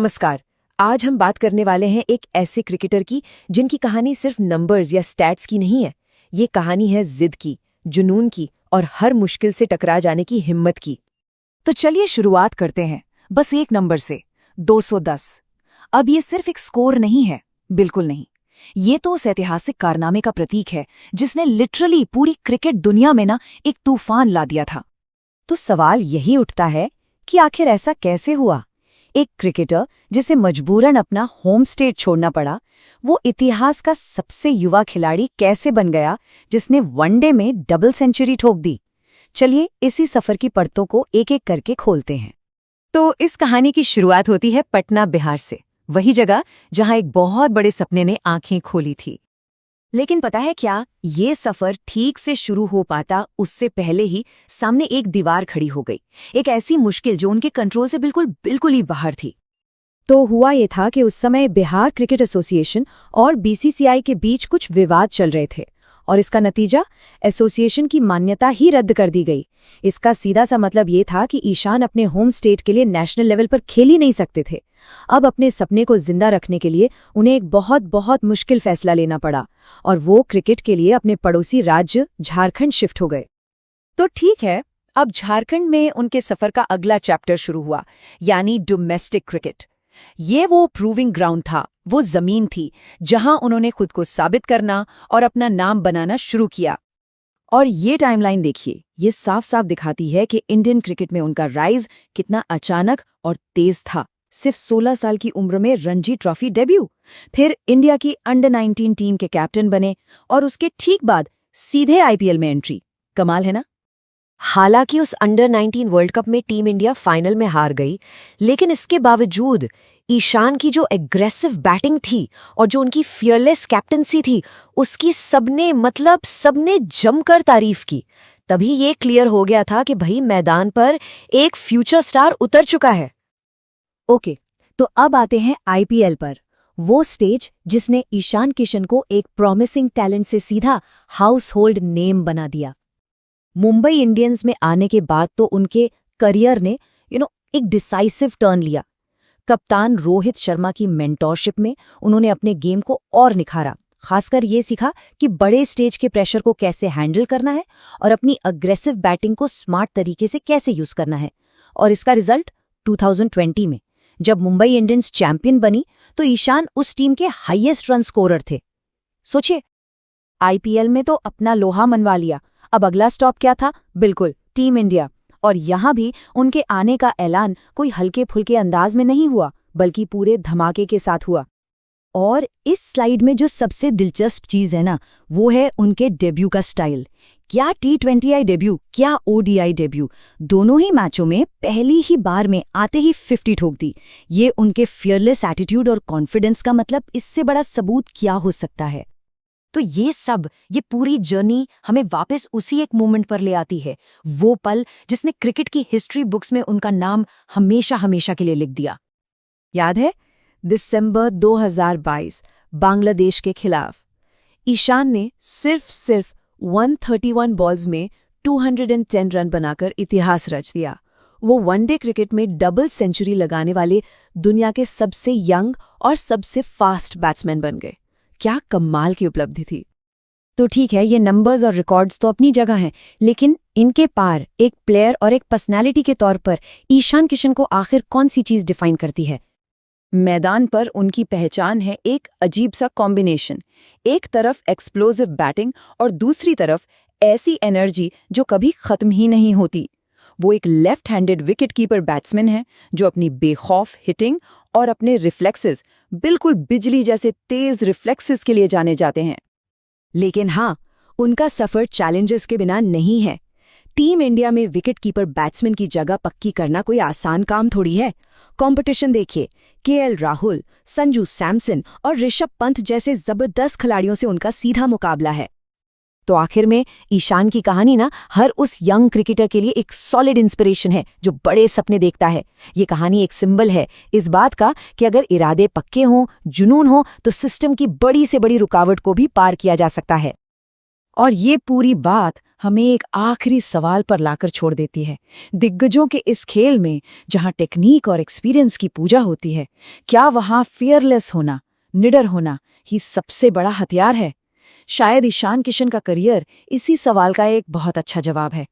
नमस्कार। आज हम बात करने वाले हैं एक ऐसे क्रिकेटर की जिनकी कहानी सिर्फ नंबर्स या स्टैट्स की नहीं है। ये कहानी है जिद की, जुनून की और हर मुश्किल से टकरा जाने की हिम्मत की। तो चलिए शुरुआत करते हैं बस एक नंबर से, 210। अब ये सिर्फ एक स्कोर नहीं है, बिल्कुल नहीं। ये तो उस ऐतिहासिक कारनामे का प्रतीक है जिसने लिटरली पूरी क्रिकेट दुनिया में एक तूफान ला दिया था। तो सवाल यही उठता है कि आखिर ऐसा कैसे हुआ? एक क्रिकेटर जिसे मजबूरन अपना होम स्टेट छोड़ना पड़ा, वो इतिहास का सबसे युवा खिलाड़ी कैसे बन गया जिसने वनडे में डबल सेंचुरी ठोक दी? चलिए इसी सफर की परतों को एक एक करके खोलते हैं। तो इस कहानी की शुरुआत होती है पटना, बिहार से, वही जगह जहां एक बहुत बड़े सपने ने आंखें खोली थी। लेकिन पता है क्या, ये सफर ठीक से शुरू हो पाता उससे पहले ही सामने एक दीवार खड़ी हो गई। एक ऐसी मुश्किल जो उनके कंट्रोल से बिल्कुल ही बाहर थी। तो हुआ ये था कि उस समय बिहार क्रिकेट एसोसिएशन और बीसीसीआई के बीच कुछ विवाद चल रहे थे और इसका नतीजा एसोसिएशन की मान्यता ही रद्द कर दी गई। इसका सीधा सा मतलब ये था कि ईशान अपने होम स्टेट के लिए नेशनल लेवल पर खेल ही नहीं सकते थे। अब अपने सपने को जिंदा रखने के लिए उन्हें एक बहुत मुश्किल फैसला लेना पड़ा और वो क्रिकेट के लिए अपने पड़ोसी राज्य झारखंड शिफ्ट हो गए। तो ठीक है, अब झारखंड में उनके सफर का अगला चैप्टर शुरू हुआ, यानी डोमेस्टिक क्रिकेट। ये वो प्रूविंग ग्राउंड था, वो जमीन थी जहां उन्होंने खुद को साबित करना और अपना नाम बनाना शुरू किया। और ये टाइमलाइन देखिए, ये साफ साफ दिखाती है कि इंडियन क्रिकेट में उनका राइज कितना अचानक और तेज था। सिर्फ 16 साल की उम्र में रणजी ट्रॉफी डेब्यू, फिर इंडिया की अंडर 19 टीम के कैप्टन बने और उसके ठीक बाद सीधे आईपीएल में एंट्री। कमाल है ना? हालांकि उस अंडर 19 वर्ल्ड कप में टीम इंडिया फाइनल में हार गई, लेकिन इसके बावजूद ईशान की जो एग्रेसिव बैटिंग थी और जो उनकी फियरलेस कैप्टनसी थी, उसकी सबने जमकर तारीफ की। तभी ये क्लियर हो गया था कि भाई मैदान पर एक फ्यूचर स्टार उतर चुका है। ओके, तो अब आते हैं आईपीएल पर, वो स्टेज जिसने ईशान किशन को एक प्रॉमिसिंग टैलेंट से सीधा हाउस होल्ड नेम बना दिया। मुंबई इंडियंस में आने के बाद तो उनके करियर ने एक डिसाइसिव टर्न लिया। कप्तान रोहित शर्मा की मेंटोरशिप में उन्होंने अपने गेम को और निखारा। खासकर ये सीखा कि बड़े स्टेज के प्रेशर को कैसे हैंडल करना है और अपनी अग्रेसिव बैटिंग को स्मार्ट तरीके से कैसे यूज करना है। और इसका रिजल्ट 2020 में जब मुंबई इंडियंस चैंपियन बनी तो ईशान उस टीम के हाईएस्ट रन स्कोरर थे। सोचिए, आईपीएल में तो अपना लोहा मनवा लिया, अब अगला स्टॉप क्या था? बिल्कुल टीम इंडिया। और यहां भी उनके आने का ऐलान कोई हल्के फुल्के अंदाज में नहीं हुआ, बल्कि पूरे धमाके के साथ हुआ। और इस स्लाइड में जो सबसे दिलचस्प चीज है वो है उनके डेब्यू का स्टाइल। क्या T20I डेब्यू, क्या ODI डेब्यू, दोनों ही मैचों में पहली ही बार में आते ही 50 ठोक दी। ये उनके फियरलेस एटीट्यूड और कॉन्फिडेंस का मतलब इससे बड़ा सबूत क्या हो सकता है? तो ये पूरी जर्नी हमें वापस उसी एक मोमेंट पर ले आती है, वो पल जिसने क्रिकेट की हिस्ट्री बुक्स में उनका नाम हमेशा के लिए लिख दिया। याद है, दिसंबर 2022, बांग्लादेश के खिलाफ ईशान ने सिर्फ 131 बॉल्स में 210 रन बनाकर इतिहास रच दिया। वो वनडे क्रिकेट में डबल सेंचुरी लगाने वाले दुनिया के सबसे यंग और सबसे फास्ट बैट्समैन बन गए। क्या कमाल की उपलब्धि थी। तो ठीक है, ये नंबर्स और रिकॉर्ड्स तो अपनी जगह हैं, लेकिन इनके पार एक प्लेयर और एक पर्सनैलिटी के तौर पर ईशान किशन को आखिर कौन सी चीज डिफाइन करती है? मैदान पर उनकी पहचान है एक अजीब सा कॉम्बिनेशन। एक तरफ एक्सप्लोसिव बैटिंग और दूसरी तरफ ऐसी एनर्जी जो कभी खत्म ही नहीं होती। वो एक left handed wicket keeper batsman है जो अपनी बेखौफ हिटिंग और अपने रिफ्लेक्सेस, बिल्कुल बिजली जैसे तेज रिफ्लेक्सेस के लिए जाने जाते हैं। लेकिन हाँ, उनका सफर चैलेंजेस के बिना नहीं है। टीम इंडिया में विकेट कीपर बैट्समैन की जगह पक्की करना कोई आसान काम थोड़ी है। कंपटीशन देखिए, केएल राहुल, संजू सैमसन और ऋषभ पंत जैसे जबरदस्त खिलाड़ियों से उनका सीधा मुकाबला है। तो आखिर में ईशान की कहानी हर उस यंग क्रिकेटर के लिए एक सॉलिड इंस्पिरेशन है जो बड़े सपने देखता है। ये कहानी एक सिंबल है इस बात का कि अगर इरादे पक्के हों, जुनून हो, तो सिस्टम की बड़ी से बड़ी रुकावट को भी पार किया जा सकता है। और ये पूरी बात हमें एक आखिरी सवाल पर लाकर छोड़ देती है। दिग्गजों के इस खेल में जहां टेक्निक और एक्सपीरियंस की पूजा होती है, क्या वहां फियरलेस होना, निडर होना ही सबसे बड़ा हथियार है? शायद ईशान किशन का करियर इसी सवाल का एक बहुत अच्छा जवाब है।